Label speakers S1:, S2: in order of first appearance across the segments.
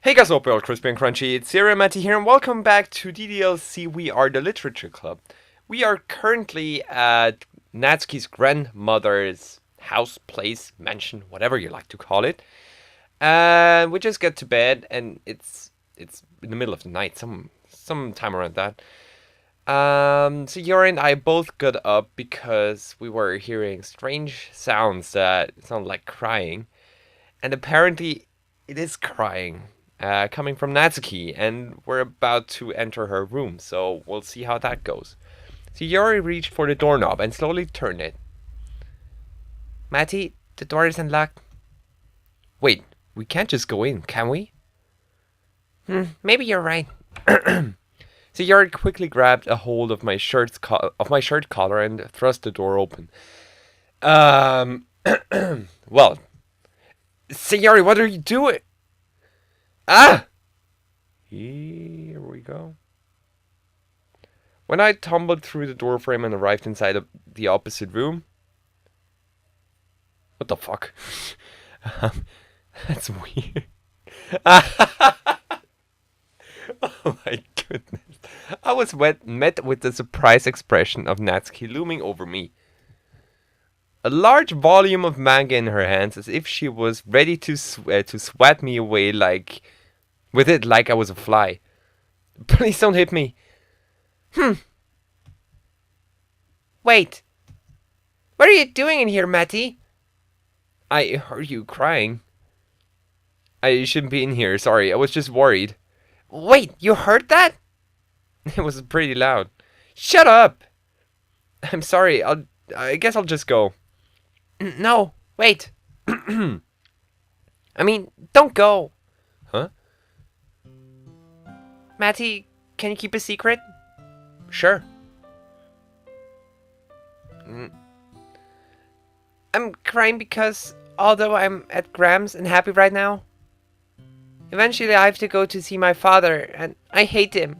S1: Hey guys, hope you're all crispy and crunchy. It's CerealMaty here, and welcome back to DDLC. We are the Literature Club. We are currently at Natsuki's grandmother's house, place, mansion, whatever you like to call it. And we just get to bed, and it's in the middle of the night, some time around that. Sayori and I both got up because we were hearing strange sounds that sound like crying, and apparently it is crying coming from Natsuki, and we're about to enter her room, so we'll see how that goes. So Yori reached for the doorknob and slowly turned it. Matty, the door is unlocked. Wait, we can't just go in, can we? Maybe you're right. So Yori quickly grabbed a hold of my shirt collar and thrust the door open. Well, Sayori, what are you doing? Ah! Here we go. When I tumbled through the doorframe and arrived inside the opposite room. What the fuck? That's weird. Oh my goodness. I was met with the surprise expression of Natsuki looming over me. A large volume of manga in her hands, as if she was ready to swat me away like I was a fly. Please don't hit me. Wait. What are you doing in here, Matty? I heard you crying. I shouldn't be in here, sorry, I was just worried. Wait, you heard that? It was pretty loud. Shut up! I'm sorry, I guess I'll just go. No, wait. I mean, don't go. Huh? Matty, can you keep a secret? Sure. I'm crying because, although I'm at Gram's and happy right now, eventually I have to go to see my father, and I hate him.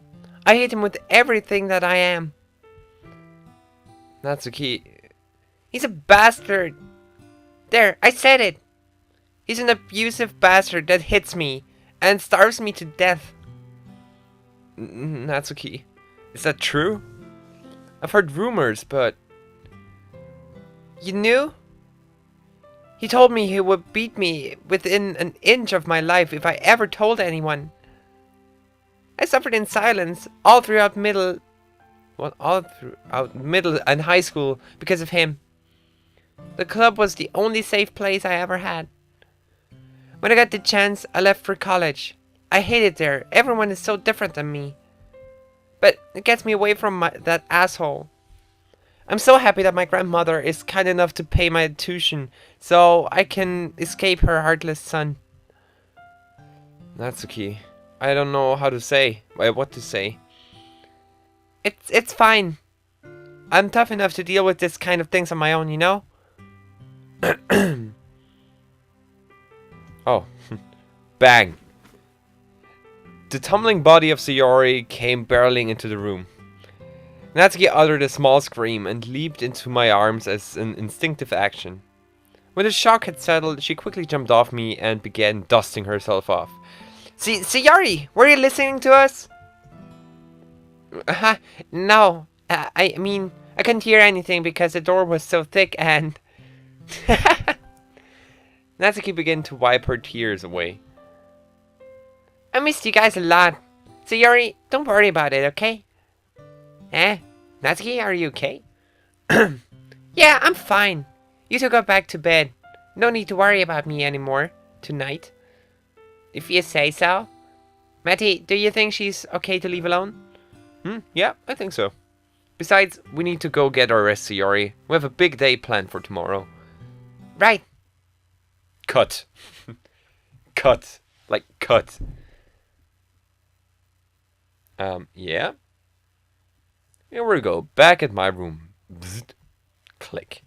S1: I hate him with everything that I am. Natsuki, he's a bastard. There, I said it. He's an abusive bastard that hits me and starves me to death. Natsuki, is that true? I've heard rumors, but... You knew? He told me he would beat me within an inch of my life if I ever told anyone. I suffered in silence all throughout middle and high school because of him. The club was the only safe place I ever had. When I got the chance, I left for college. I hate it there. Everyone is so different than me. But it gets me away from that asshole. I'm so happy that my grandmother is kind enough to pay my tuition so I can escape her heartless son. Natsuki, I don't know what to say. It's fine. I'm tough enough to deal with this kind of things on my own, you know? Oh. Bang. The tumbling body of Sayori came barreling into the room. Natsuki uttered a small scream and leaped into my arms as an instinctive action. When the shock had settled, she quickly jumped off me and began dusting herself off. Sayori, were you listening to us? No. I mean, I couldn't hear anything because the door was so thick and... Natsuki began to wipe her tears away. I missed you guys a lot. Sayori, don't worry about it, okay? Natsuki, are you okay? Yeah, I'm fine. You two go back to bed. No need to worry about me anymore tonight. If you say so. Matty, do you think she's okay to leave alone? Yeah, I think so. Besides, we need to go get our rest, Sayori. We have a big day planned for tomorrow. Right. Cut. Cut. Like, cut. Yeah. Here we go. Back at my room. Bzzzt. Click.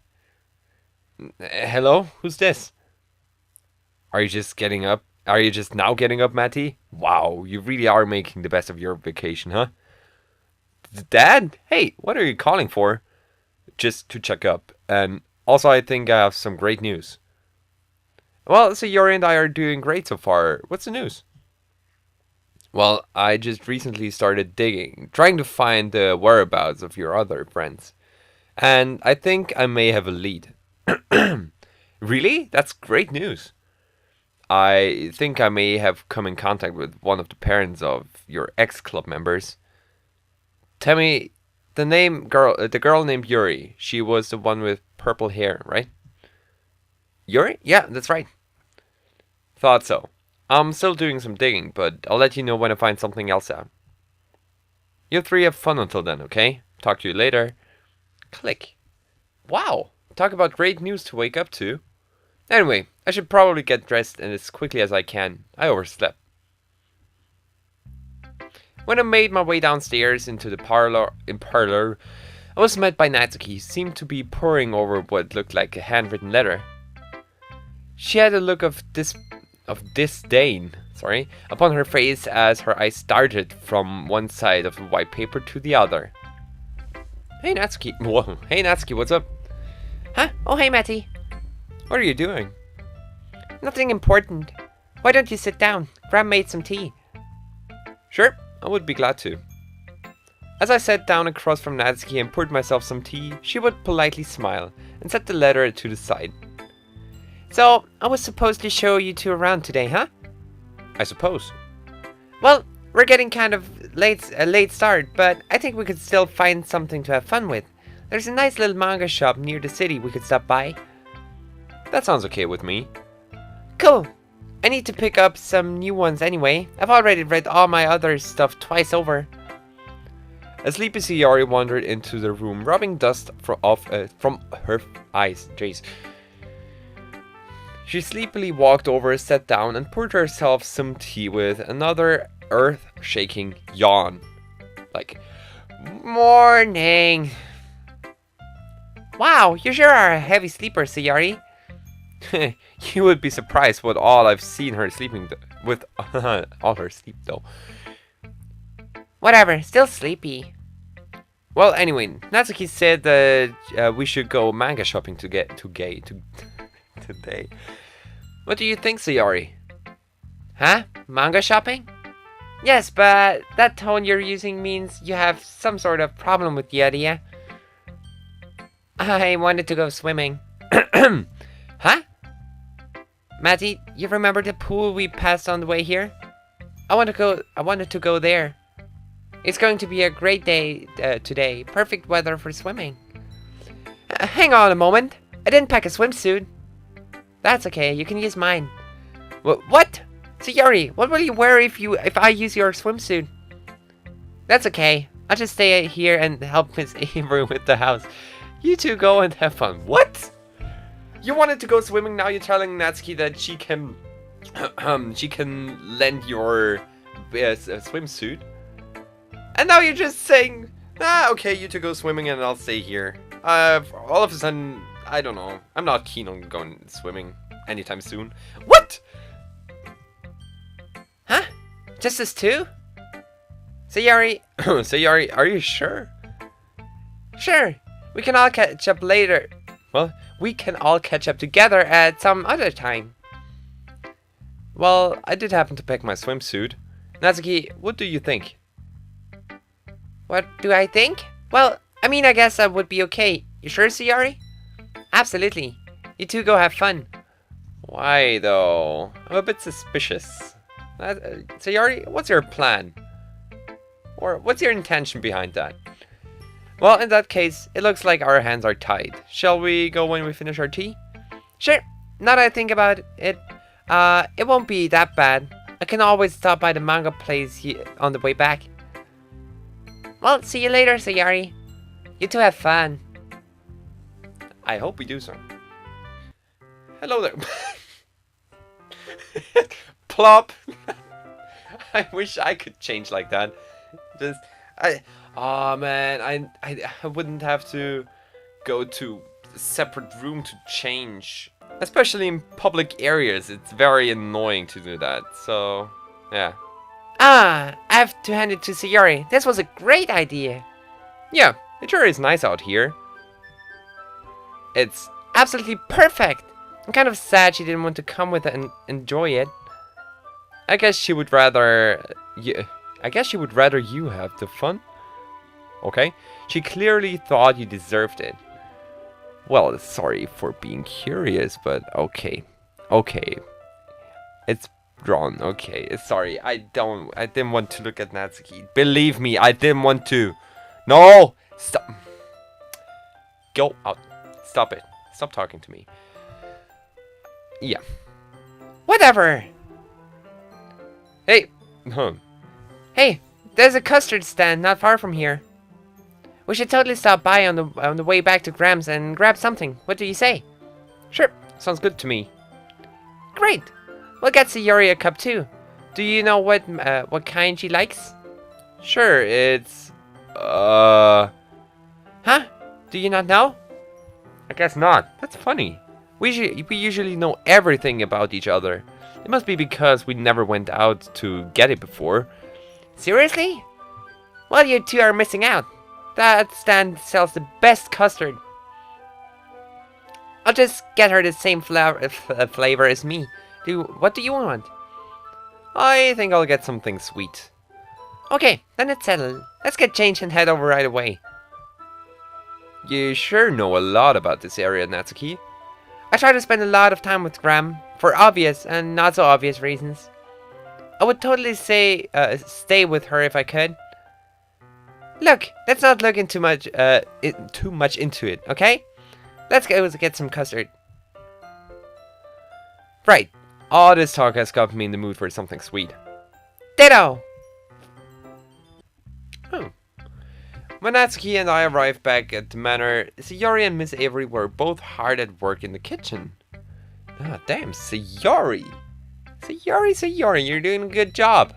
S1: Hello? Who's this? Are you just getting up? Are you just now getting up, Matty? Wow, you really are making the best of your vacation, huh? Dad? Hey, what are you calling for? Just to check up. And also, I think I have some great news. Well, Sayori and I are doing great so far. What's the news? Well, I just recently started digging, trying to find the whereabouts of your other friends. And I think I may have a lead. Really? That's great news. I think I may have come in contact with one of the parents of your ex-club members. Tell me the girl named Yuri. She was the one with purple hair, right? Yuri? Yeah, that's right. Thought so. I'm still doing some digging, but I'll let you know when I find something else out. You three have fun until then, okay? Talk to you later. Click. Wow, talk about great news to wake up to. Anyway, I should probably get dressed and as quickly as I can. I overslept. When I made my way downstairs into the parlor, I was met by Natsuki, who seemed to be poring over what looked like a handwritten letter. She had a look of disdain, upon her face as her eyes darted from one side of the white paper to the other. Hey Natsuki, whoa, hey Natsuki, what's up?
S2: Huh? Oh hey Matty.
S1: What are you doing?
S2: Nothing important. Why don't you sit down? Gram made some tea.
S1: Sure, I would be glad to. As I sat down across from Natsuki and poured myself some tea, she would politely smile and set the letter to the side.
S2: So, I was supposed to show you two around today, huh?
S1: I suppose.
S2: Well, we're getting kind of a late start, but I think we could still find something to have fun with. There's a nice little manga shop near the city we could stop by.
S1: That sounds okay with me.
S2: Cool. I need to pick up some new ones anyway. I've already read all my other stuff twice over.
S1: A sleepy Sayori wandered into the room, rubbing dust from her eyes. Jeez. She sleepily walked over, sat down, and poured herself some tea with another earth-shaking yawn. Like,
S2: morning. Wow, you sure are a heavy sleeper, Sayori.
S1: You would be surprised what all I've seen her sleeping with all her sleep though.
S2: Whatever, still sleepy.
S1: Well, anyway, Natsuki said that we should go manga shopping today. What do you think, Sayori?
S2: Huh? Manga shopping? Yes, but that tone you're using means you have some sort of problem with the idea. I wanted to go swimming.
S1: Huh?
S2: Matty, you remember the pool we passed on the way here? I wanted to go there. It's going to be a great day today. Perfect weather for swimming. Hang on a moment. I didn't pack a swimsuit. That's okay. You can use mine. What? Sayori, what will you wear if I use your swimsuit? That's okay. I'll just stay here and help Miss Avery with the house. You two go and have fun. What?
S1: You wanted to go swimming, now you're telling Natsuki that she can lend your swimsuit. And now you're just saying, okay, you two go swimming and I'll stay here. All of a sudden, I don't know. I'm not keen on going swimming anytime soon. What?
S2: Huh? Just us two? Sayori.
S1: Sayori, are you sure?
S2: Sure. We can all catch up later.
S1: Well,
S2: we can all catch up together at some other time.
S1: Well, I did happen to pack my swimsuit. Natsuki, what do you think?
S2: What do I think? Well, I mean, I guess that would be okay. You sure, Sayori? Absolutely. You two go have fun.
S1: Why, though? I'm a bit suspicious. Sayori, what's your plan? Or what's your intention behind that? Well, in that case, it looks like our hands are tied. Shall we go when we finish our tea?
S2: Sure. Now that I think about it, it won't be that bad. I can always stop by the manga place on the way back. Well, see you later, Sayori. You two have fun.
S1: I hope we do so. Hello there. Plop. I wish I could change like that. Oh man, I wouldn't have to go to a separate room to change. Especially in public areas, it's very annoying to do that. So, yeah.
S2: I have to hand it to Sayori. This was a great idea.
S1: Yeah, it sure is nice out here.
S2: It's absolutely perfect. I'm kind of sad she didn't want to come with it and enjoy it.
S1: I guess she would rather Yeah, I guess she would rather you have the fun. Okay? She clearly thought you deserved it. Well, sorry for being curious, but okay. Okay. It's drawn. Okay, sorry. I didn't want to look at Natsuki. Believe me, I didn't want to. No! Stop. Go out. Stop it. Stop talking to me. Yeah.
S2: Whatever.
S1: Hey.
S2: Hey, there's a custard stand not far from here. We should totally stop by on the way back to Gram's and grab something. What do you say?
S1: Sure. Sounds good to me.
S2: Great. We'll get Sayori a cup too. Do you know what kind she likes?
S1: Sure, it's
S2: Huh? Do you not know?
S1: I guess not. That's funny. We usually know everything about each other. It must be because we never went out to get it before.
S2: Seriously? Well, you two are missing out. That stand sells the best custard. I'll just get her the same flavor as me. What do you want?
S1: I think I'll get something sweet.
S2: Okay, then it's settled. Let's get changed and head over right away.
S1: You sure know a lot about this area, Natsuki.
S2: I try to spend a lot of time with Gram, for obvious and not so obvious reasons. I would totally say stay with her if I could. Look, let's not look too much into it, okay? Let's go get some custard.
S1: Right. All this talk has got me in the mood for something sweet.
S2: Ditto!
S1: When Natsuki and I arrived back at the manor, Sayori and Miss Avery were both hard at work in the kitchen. Ah, damn, Sayori! Sayori, you're doing a good job.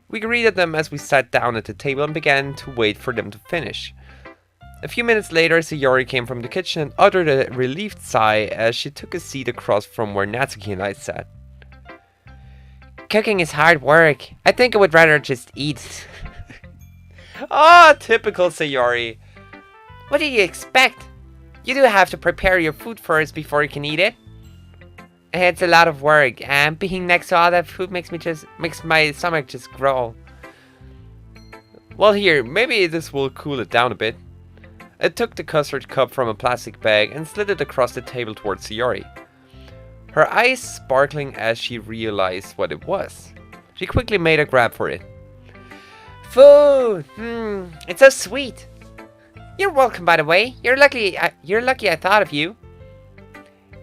S1: We greeted them as we sat down at the table and began to wait for them to finish. A few minutes later, Sayori came from the kitchen and uttered a relieved sigh as she took a seat across from where Natsuki and I sat.
S2: Cooking is hard work. I think I would rather just eat.
S1: Ah, typical Sayori.
S2: What do you expect? You do have to prepare your food first before you can eat it. It's a lot of work, and being next to all that food makes my stomach just growl.
S1: Well, here, maybe this will cool it down a bit. I took the custard cup from a plastic bag and slid it across the table towards Sayori. Her eyes sparkling as she realized what it was. She quickly made a grab for it.
S2: Food! It's so sweet. You're welcome, by the way. You're lucky I thought of you.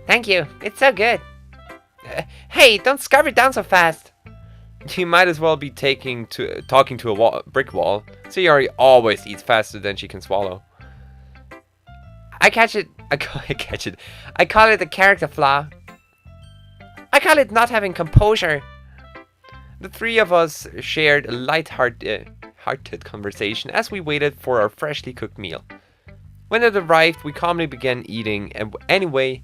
S2: Thank you. It's so good. Hey, don't scarf it down so fast.
S1: You might as well be talking to a brick wall. Sayori always eats faster than she can swallow.
S2: I call it a character flaw. I call it not having composure.
S1: The three of us shared a light-hearted conversation as we waited for our freshly cooked meal. When it arrived, we calmly began eating away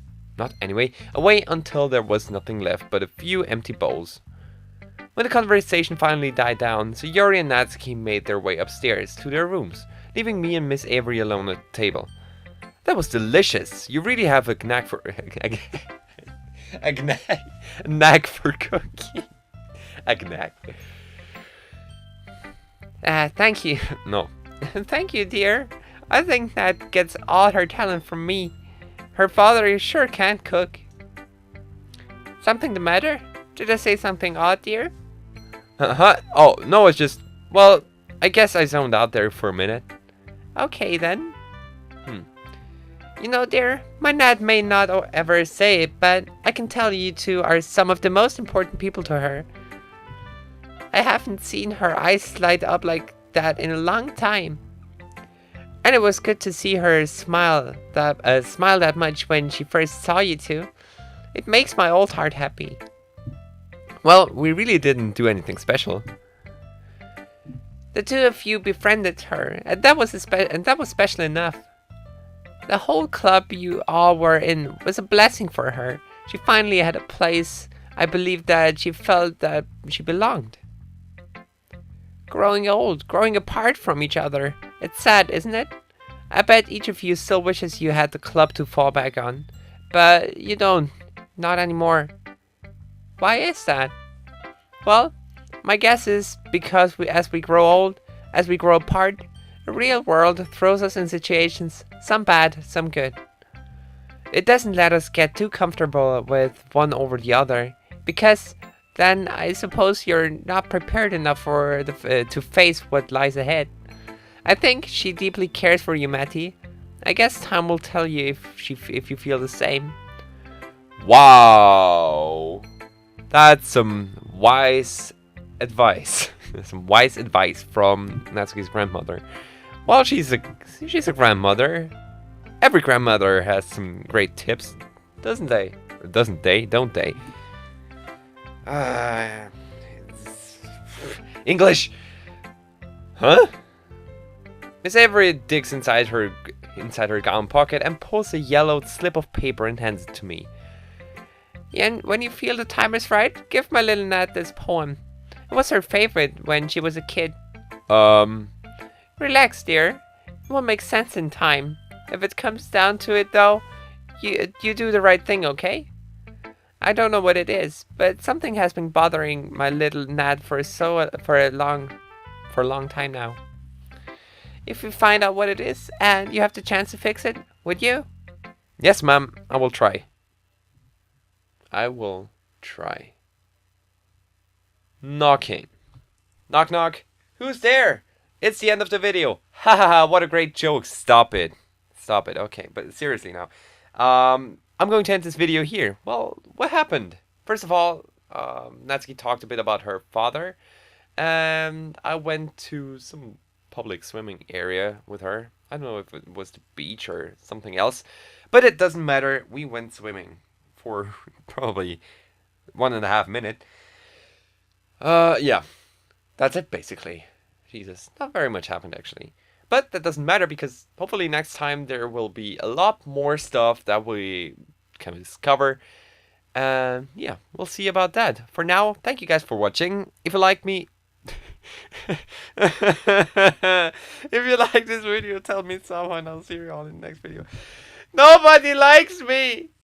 S1: until there was nothing left but a few empty bowls. When the conversation finally died down, Sayori and Natsuki made their way upstairs to their rooms, leaving me and Miss Avery alone at the table. That was delicious. You really have a knack for knack for cooking. A knack.
S2: Thank you.
S1: No.
S2: Thank you, dear. I think Nat gets all her talent from me. Her father sure can't cook. Something the matter? Did I say something odd, dear?
S1: Oh, no, it's just... Well, I guess I zoned out there for a minute.
S2: Okay, then. You know, dear, my Nat may not ever say it, but I can tell you two are some of the most important people to her. I haven't seen her eyes light up like that in a long time. And it was good to see her smile that much when she first saw you two. It makes my old heart happy.
S1: Well, we really didn't do anything special.
S2: The two of you befriended her, and that was special enough. The whole club you all were in was a blessing for her. She finally had a place. I believe that she felt that she belonged. Growing old, growing apart from each other. It's sad, isn't it? I bet each of you still wishes you had the club to fall back on. But you don't. Not anymore. Why is that? Well, my guess is because as we grow old, as we grow apart, the real world throws us in situations, some bad, some good. It doesn't let us get too comfortable with one over the other, because then I suppose you're not prepared enough for to face what lies ahead. I think she deeply cares for you, Matty. I guess time will tell you if you feel the same.
S1: Wow. That's some wise advice. Some wise advice from Natsuki's grandmother. Well, she's a grandmother. Every grandmother has some great tips, doesn't they? Or doesn't they? Don't they? English. Huh? Miss Avery digs inside her gown pocket and pulls a yellowed slip of paper and hands it to me.
S2: And when you feel the time is right, give my little Nat this poem. It was her favorite when she was a kid. Relax, dear. It will make sense in time. If it comes down to it, though, you do the right thing, okay? I don't know what it is, but something has been bothering my little Nat for a long time now. If you find out what it is and you have the chance to fix it, would you?
S1: Yes, ma'am. I will try. I will try. Knocking. Knock, knock. Who's there? It's the end of the video. Ha ha ha, what a great joke. Stop it. Stop it. Okay, but seriously now. I'm going to end this video here. Well, what happened? First of all, Natsuki talked a bit about her father. And I went to some public swimming area with her. I don't know if it was the beach or something else. But it doesn't matter. We went swimming for probably 1.5 minutes. Yeah. That's it, basically. Jesus. Not very much happened, actually. But that doesn't matter, because hopefully next time there will be a lot more stuff that we can discover. And yeah, we'll see about that. For now, thank you guys for watching. If you like me... if you like this video, tell me so, and I'll see you all in the next video. Nobody likes me!